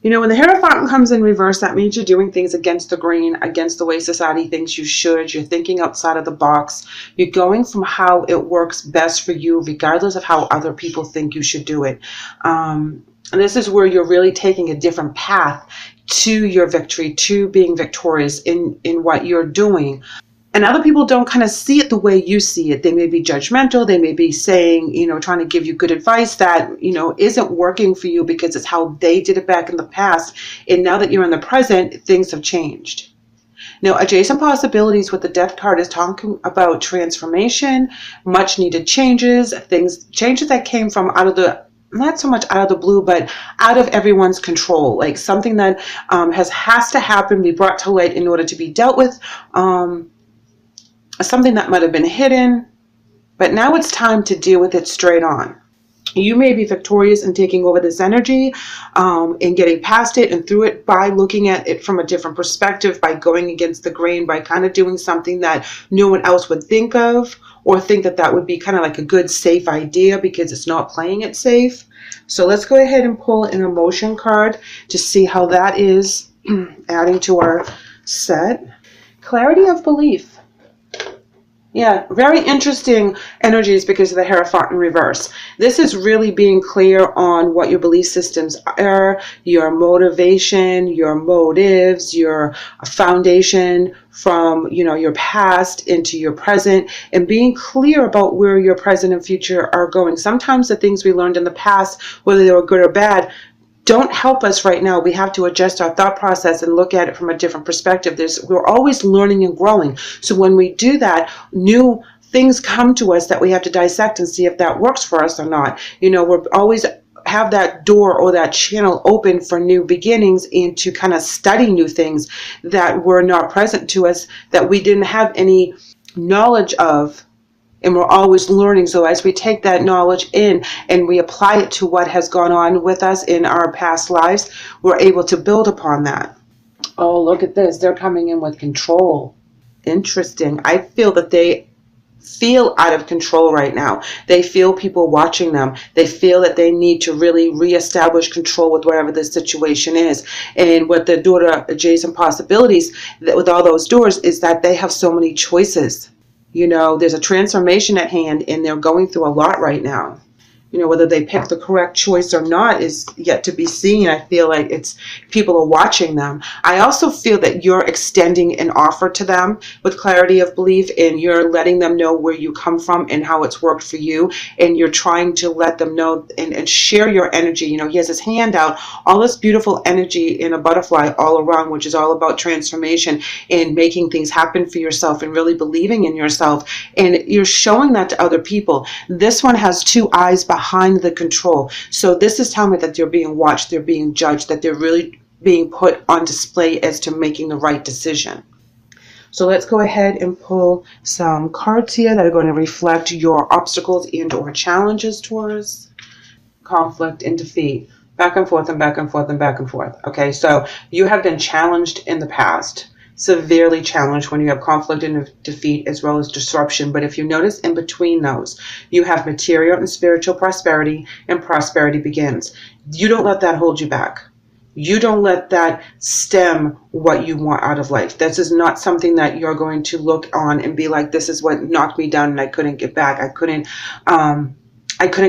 You know, when the Hierophant comes in reverse, that means you're doing things against the grain, against the way society thinks you should. You're thinking outside of the box. You're going from how it works best for you, regardless of how other people think you should do it. And this is where you're really taking a different path to your victory, to being victorious in what you're doing. And other people don't kind of see it the way you see it. They may be judgmental. They may be saying, you know, trying to give you good advice that, you know, isn't working for you because it's how they did it back in the past. And now that you're in the present, things have changed. Now, adjacent possibilities with the Death card is talking about transformation, much needed changes, changes that came from out of the, not so much out of the blue, but out of everyone's control, like something that has to happen, be brought to light in order to be dealt with. Something that might have been hidden, but now it's time to deal with it straight on. You may be victorious in taking over this energy and getting past it and through it by looking at it from a different perspective, by going against the grain, by kind of doing something that no one else would think of, or think that that would be kind of like a good, safe idea because it's not playing it safe. So let's go ahead and pull an emotion card to see how that is adding to our set. Clarity of belief. Yeah, very interesting energies because of the Hierophant in reverse. This is really being clear on what your belief systems are, your motivation, your motives, your foundation from, you know, your past into your present, and being clear about where your present and future are going. Sometimes the things we learned in the past, whether they were good or bad, don't help us right now. We have to adjust our thought process and look at it from a different perspective. We're always learning and growing. So when we do that, new things come to us that we have to dissect and see if that works for us or not. You know, we're always have that door or that channel open for new beginnings and to kind of study new things that were not present to us, that we didn't have any knowledge of. And we're always learning. So as we take that knowledge in and we apply it to what has gone on with us in our past lives, we're able to build upon that. Oh, look at this. They're coming in with control. Interesting. I feel that they feel out of control right now. They feel people watching them. They feel that they need to really reestablish control with whatever the situation is. And what the daughter adjacent possibilities with all those doors is that they have so many choices. You know, there's a transformation at hand and they're going through a lot right now. You know, whether they pick the correct choice or not is yet to be seen. I feel like people are watching them. I also feel that you're extending an offer to them with clarity of belief, and you're letting them know where you come from and how it's worked for you. And you're trying to let them know and share your energy. You know, he has his hand out, all this beautiful energy in a butterfly all around, which is all about transformation and making things happen for yourself and really believing in yourself. And you're showing that to other people. This one has two eyes behind the control. So this is telling me that they're being watched, they're being judged, that they're really being put on display as to making the right decision. So let's go ahead and pull some cards here that are going to reflect your obstacles and or challenges, Taurus. Conflict and defeat. Back and forth and back and forth and back and forth. Okay, so you have been challenged in the past. Severely challenged when you have conflict and defeat as well as disruption. But if you notice in between those, you have material and spiritual prosperity, and prosperity begins. You don't let that hold you back. You don't let that stem what you want out of life. This is not something that you're going to look on and be like, this is what knocked me down and I couldn't get back. I couldn't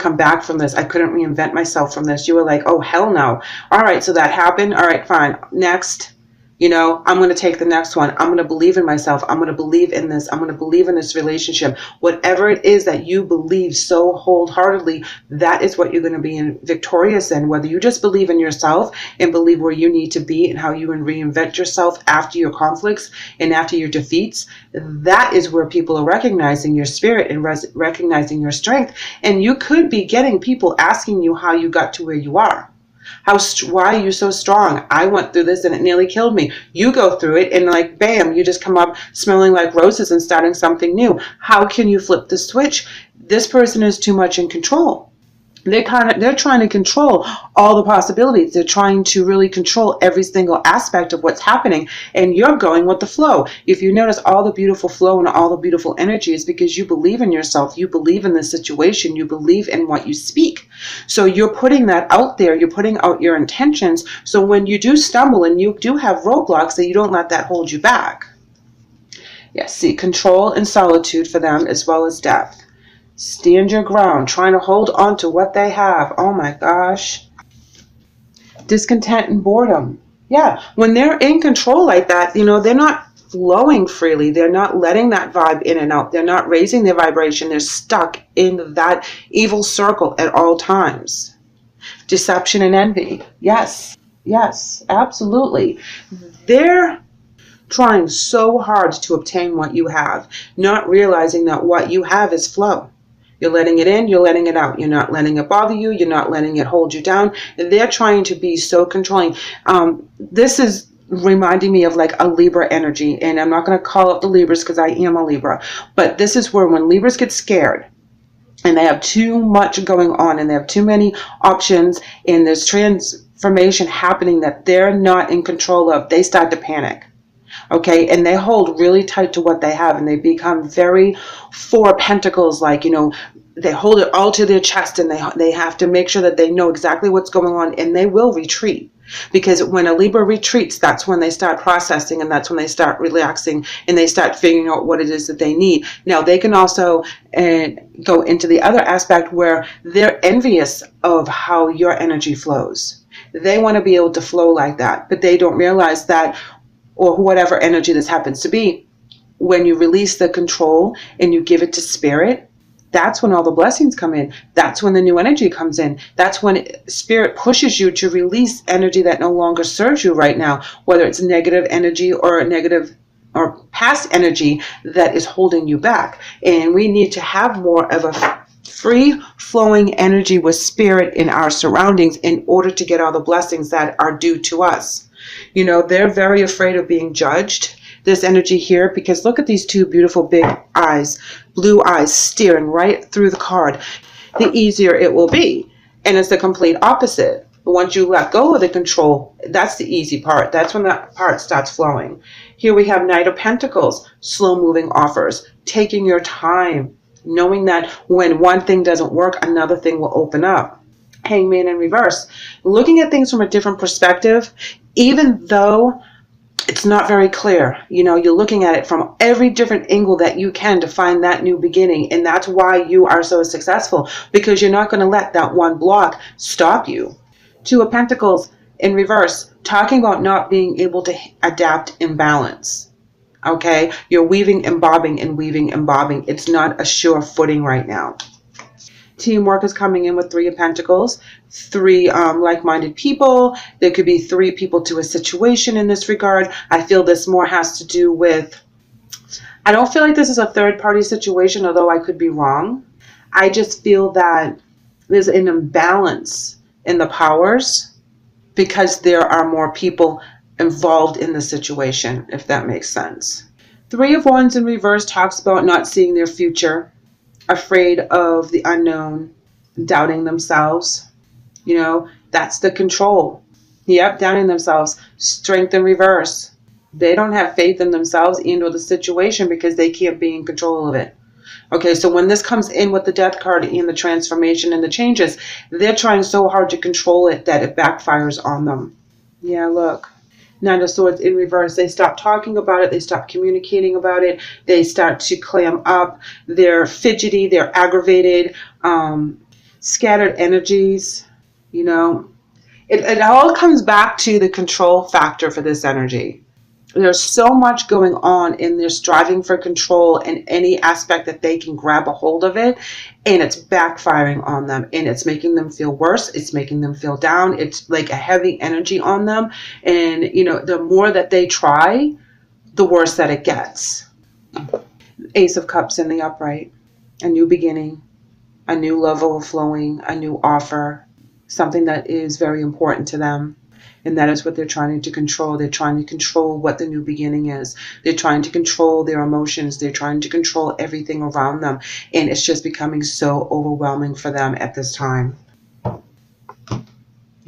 come back from this. I couldn't reinvent myself from this. You were like, oh, hell no. All right, so that happened. All right, fine. Next. You know, I'm going to take the next one. I'm going to believe in myself. I'm going to believe in this. I'm going to believe in this relationship. Whatever it is that you believe so wholeheartedly, that is what you're going to be victorious in. Whether you just believe in yourself and believe where you need to be and how you can reinvent yourself after your conflicts and after your defeats, that is where people are recognizing your spirit and recognizing your strength. And you could be getting people asking you how you got to where you are. Why are you so strong? I went through this and it nearly killed me. You go through it and like, bam, you just come up smelling like roses and starting something new. How can you flip the switch? This person is too much in control. They're trying to control all the possibilities. They're trying to really control every single aspect of what's happening, and you're going with the flow. If you notice all the beautiful flow and all the beautiful energy, is because you believe in yourself, you believe in the situation, you believe in what you speak. So you're putting that out there, you're putting out your intentions, so when you do stumble and you do have roadblocks, that you don't let that hold you back. Yes, see, control and solitude for them, as well as depth. Stand your ground, trying to hold on to what they have. Oh my gosh. Discontent and boredom. Yeah, when they're in control like that, they're not flowing freely. They're not letting that vibe in and out. They're not raising their vibration. They're stuck in that evil circle at all times. Deception and envy. Yes, yes, absolutely. They're trying so hard to obtain what you have, not realizing that what you have is flow. You're letting it in, you're letting it out. You're not letting it bother you, you're not letting it hold you down. They're trying to be so controlling. This is reminding me of like a Libra energy, and I'm not going to call up the Libras because I am a Libra, but this is where when Libras get scared and they have too much going on and they have too many options and there's transformation happening that they're not in control of, they start to panic. Okay, and they hold really tight to what they have, and they become very Four of Pentacles, like, they hold it all to their chest, and they have to make sure that they know exactly what's going on, and they will retreat. Because when a Libra retreats, that's when they start processing, and that's when they start relaxing, and they start figuring out what it is that they need. Now, they can also go into the other aspect where they're envious of how your energy flows. They want to be able to flow like that, but they don't realize that, or whatever energy this happens to be, when you release the control and you give it to spirit, that's when all the blessings come in. That's when the new energy comes in. That's when spirit pushes you to release energy that no longer serves you right now, whether it's negative energy or negative or past energy that is holding you back. And we need to have more of a free flowing energy with spirit in our surroundings in order to get all the blessings that are due to us. They're very afraid of being judged, this energy here, because look at these two beautiful big eyes, blue eyes staring right through the card. The easier it will be. And it's the complete opposite. Once you let go of the control, that's the easy part. That's when that part starts flowing. Here we have Knight of Pentacles, slow moving offers, taking your time, knowing that when one thing doesn't work, another thing will open up. Hangman in reverse, looking at things from a different perspective, even though it's not very clear. You're looking at it from every different angle that you can to find that new beginning. And that's why you are so successful, because you're not going to let that one block stop you. Two of Pentacles in reverse, talking about not being able to adapt in balance. Okay, you're weaving and bobbing and weaving and bobbing. It's not a sure footing right now. Teamwork is coming in with Three of Pentacles, three like-minded people. There could be three people to a situation in this regard. I feel this more has to do with, I don't feel like this is a third-party situation, although I could be wrong. I just feel that there's an imbalance in the powers because there are more people involved in the situation, if that makes sense. Three of Wands in reverse talks about not seeing their future, afraid of the unknown, doubting themselves. That's the control. Yep, doubting themselves. Strength in reverse. They don't have faith in themselves and or the situation because they can't be in control of it. Okay, so when this comes in with the Death card and the transformation and the changes, they're trying so hard to control it that it backfires on them. Yeah, look. Nine of Swords in reverse. They stop talking about it. They stop communicating about it. They start to clam up. They're fidgety. They're aggravated. Scattered energies. It all comes back to the control factor for this energy. There's so much going on, and they're striving for control in any aspect that they can grab a hold of it, and it's backfiring on them, and it's making them feel worse. It's making them feel down. It's like a heavy energy on them, and the more that they try, the worse that it gets. Ace of Cups in the upright. A new beginning, a new level of flowing, a new offer, something that is very important to them. And that is what they're trying to control. They're trying to control what the new beginning is. They're trying to control their emotions. They're trying to control everything around them. And it's just becoming so overwhelming for them at this time.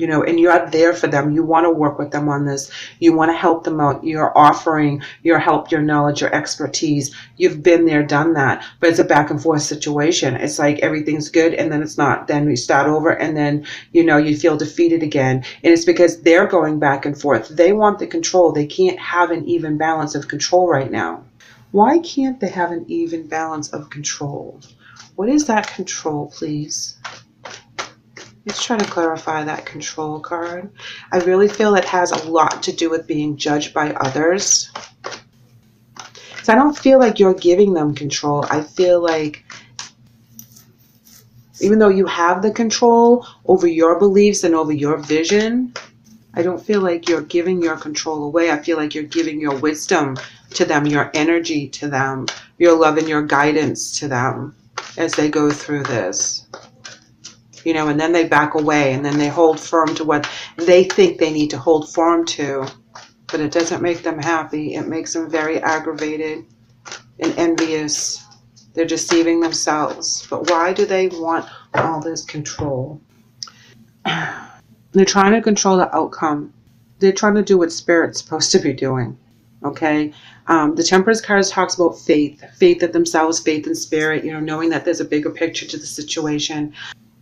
And you're there for them. You want to work with them on this. You want to help them out. You're offering your help, your knowledge, your expertise. You've been there, done that. But it's a back and forth situation. It's like everything's good and then it's not. Then we start over and then, you feel defeated again. And it's because they're going back and forth. They want the control. They can't have an even balance of control right now. Why can't they have an even balance of control? What is that control, please? Let's try to clarify that control card. I really feel it has a lot to do with being judged by others. So I don't feel like you're giving them control. I feel like even though you have the control over your beliefs and over your vision, I don't feel like you're giving your control away. I feel like you're giving your wisdom to them, your energy to them, your love and your guidance to them as they go through this. And then they back away and then they hold firm to what they think they need to hold firm to. But it doesn't make them happy. It makes them very aggravated and envious. They're deceiving themselves. But why do they want all this control? They're trying to control the outcome. They're trying to do what Spirit's supposed to be doing. Okay? The Temperance card talks about faith. Faith in themselves, faith in Spirit, knowing that there's a bigger picture to the situation.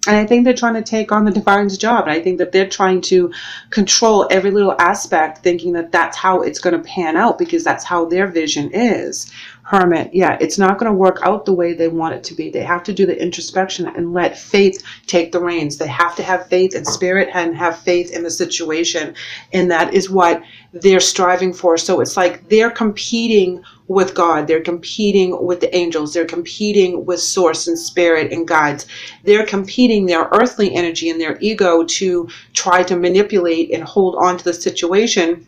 And I think they're trying to take on the Divine's job. And I think that they're trying to control every little aspect, thinking that that's how it's going to pan out because that's how their vision is. Hermit, yeah, it's not going to work out the way they want it to be. They have to do the introspection and let faith take the reins. They have to have faith in Spirit and have faith in the situation. And that is what they're striving for. So it's like they're competing with God. They're competing with the angels. They're competing with Source and Spirit and guides. They're competing their earthly energy and their ego to try to manipulate and hold on to the situation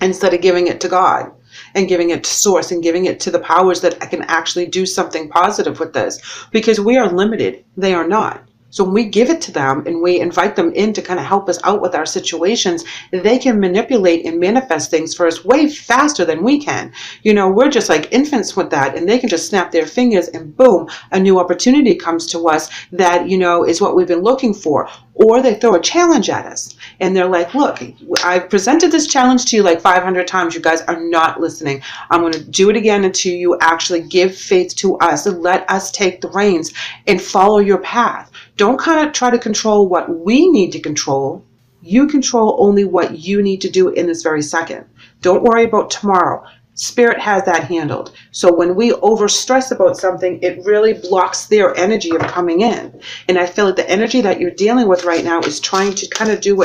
instead of giving it to God and giving it to Source and giving it to the powers that can actually do something positive with this, because we are limited. They are not. So when we give it to them and we invite them in to kind of help us out with our situations, they can manipulate and manifest things for us way faster than we can. We're just like infants with that, and they can just snap their fingers and boom, a new opportunity comes to us that, is what we've been looking for. Or they throw a challenge at us and they're like, look, I've presented this challenge to you like 500 times. You guys are not listening. I'm going to do it again until you actually give faith to us and let us take the reins and follow your path. Don't kind of try to control what we need to control. You control only what you need to do in this very second. Don't worry about tomorrow. Spirit has that handled. So when we overstress about something, it really blocks their energy of coming in. And I feel like the energy that you're dealing with right now is trying to kind of do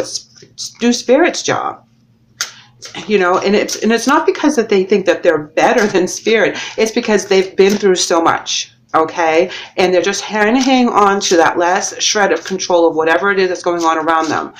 Spirit's job. And it's not because that they think that they're better than Spirit. It's because they've been through so much. Okay, and they're just trying to hang on to that last shred of control of whatever it is that's going on around them.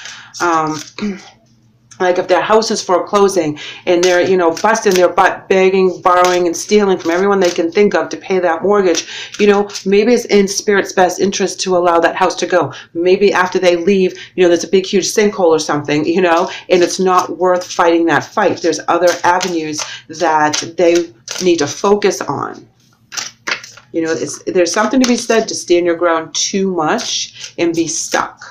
Like if their house is foreclosing and they're, busting their butt, begging, borrowing, and stealing from everyone they can think of to pay that mortgage, maybe it's in Spirit's best interest to allow that house to go. Maybe after they leave, there's a big, huge sinkhole or something, and it's not worth fighting that fight. There's other avenues that they need to focus on. There's something to be said to stand your ground too much and be stuck.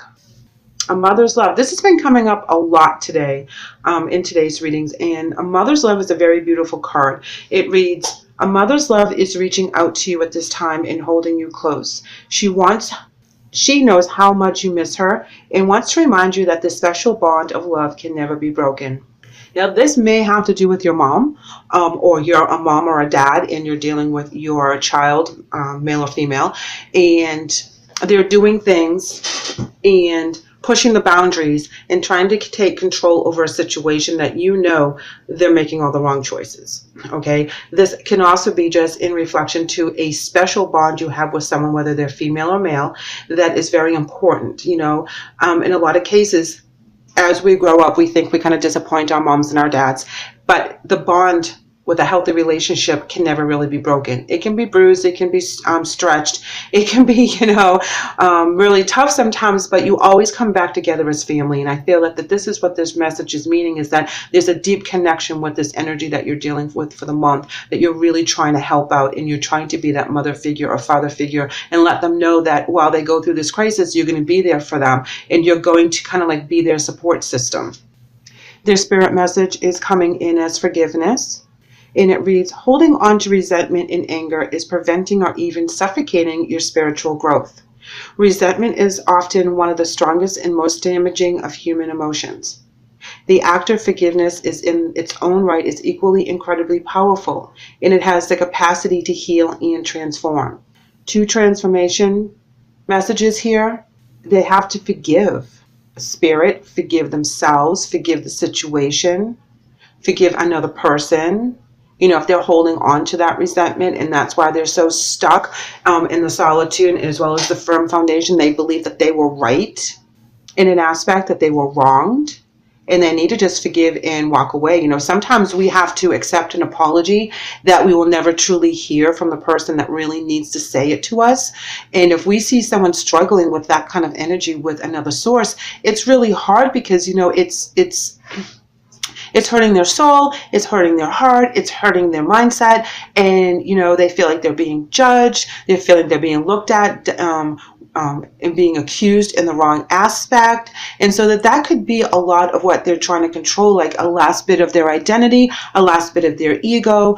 A mother's love. This has been coming up a lot today in today's readings. And a mother's love is a very beautiful card. It reads, a mother's love is reaching out to you at this time and holding you close. She knows how much you miss her and wants to remind you that this special bond of love can never be broken. Now, this may have to do with your mom, or you're a mom or a dad, and you're dealing with your child, male or female, and they're doing things and pushing the boundaries and trying to take control over a situation that they're making all the wrong choices. Okay, this can also be just in reflection to a special bond you have with someone, whether they're female or male, that is very important. In a lot of cases, as we grow up, we think we kind of disappoint our moms and our dads, but the bond with a healthy relationship can never really be broken. It can be bruised, it can be stretched, it can be, really tough sometimes, but you always come back together as family. And I feel that this is what this message is meaning, is that there's a deep connection with this energy that you're dealing with for the month, that you're really trying to help out, and you're trying to be that mother figure or father figure and let them know that while they go through this crisis, you're going to be there for them, and you're going to kind of like be their support system. Their spirit message is coming in as forgiveness. And it reads, holding on to resentment and anger is preventing or even suffocating your spiritual growth. Resentment is often one of the strongest and most damaging of human emotions. The act of forgiveness is in its own right is equally incredibly powerful, and it has the capacity to heal and transform. 2 transformation messages here. They have to forgive. Spirit, forgive themselves, forgive the situation, forgive another person. If they're holding on to that resentment, and that's why they're so stuck in the solitude as well as the firm foundation. They believe that they were right in an aspect, that they were wronged, and they need to just forgive and walk away. Sometimes we have to accept an apology that we will never truly hear from the person that really needs to say it to us. And if we see someone struggling with that kind of energy with another source, it's really hard because, it's hurting their soul, it's hurting their heart, it's hurting their mindset, and they feel like they're being judged, they're feeling they're being looked at and being accused in the wrong aspect. And so that could be a lot of what they're trying to control, like a last bit of their identity, a last bit of their ego,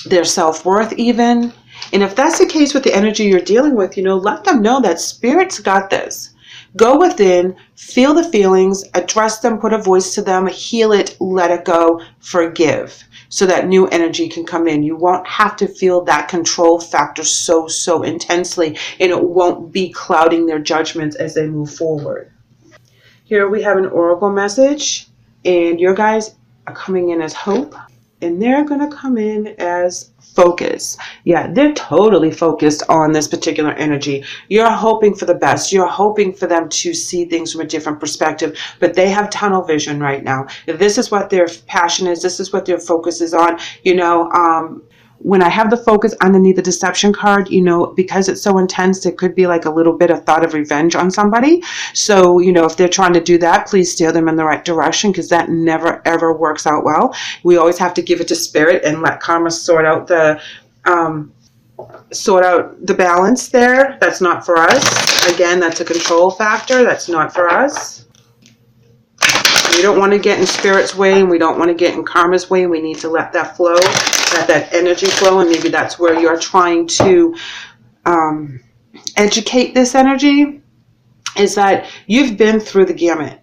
their self-worth even. And if that's the case with the energy you're dealing with, let them know that Spirit's got this. Go within, feel the feelings, address them, put a voice to them, heal it, let it go, forgive, so that new energy can come in. You won't have to feel that control factor so intensely, and it won't be clouding their judgments as they move forward. Here we have an oracle message, and your guys are coming in as hope, and they're going to come in as focus. Yeah, they're totally focused on this particular energy. You're hoping for the best. You're hoping for them to see things from a different perspective, but they have tunnel vision right now. This is what their passion is. This is what their focus is on. When I have the focus underneath the deception card, because it's so intense, it could be like a little bit of thought of revenge on somebody. So, if they're trying to do that, please steer them in the right direction, because that never, ever works out well. We always have to give it to Spirit and let karma sort out the balance there. That's not for us. Again, that's a control factor. That's not for us. We don't want to get in Spirit's way, and we don't want to get in karma's way. We need to let that flow, let that energy flow, and maybe that's where you're trying to educate this energy, is that you've been through the gamut.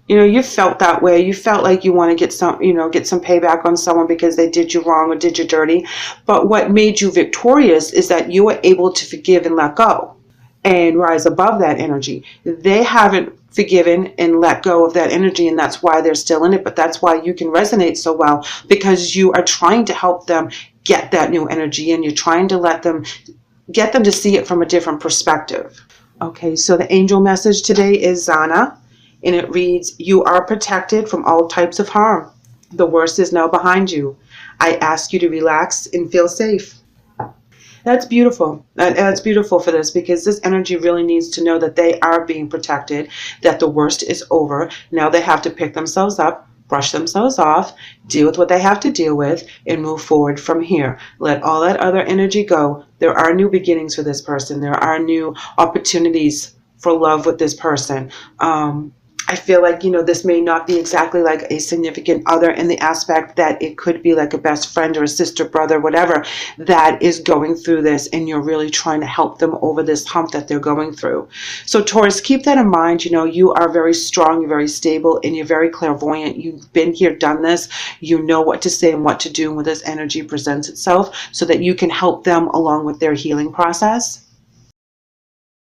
You felt that way. You felt like you want to get some payback on someone because they did you wrong or did you dirty. But what made you victorious is that you were able to forgive and let go and rise above that energy. They haven't forgiven and let go of that energy, and that's why they're still in it. But that's why you can resonate so well, because you are trying to help them get that new energy, and you're trying to get them to see it from a different perspective. Okay, so the angel message today is Zana, and it reads, you are protected from all types of harm. The worst is now behind you. I ask you to relax and feel safe. That's beautiful. That's beautiful for this, because this energy really needs to know that they are being protected, that the worst is over. Now they have to pick themselves up, brush themselves off, deal with what they have to deal with, and move forward from here. Let all that other energy go. There are new beginnings for this person. There are new opportunities for love with this person. I feel like, this may not be exactly like a significant other, in the aspect that it could be like a best friend or a sister, brother, whatever, that is going through this, and you're really trying to help them over this hump that they're going through. So Taurus, keep that in mind. You are very strong, you're very stable, and you're very clairvoyant. You've been here, done this. You know what to say and what to do when this energy presents itself, so that you can help them along with their healing process.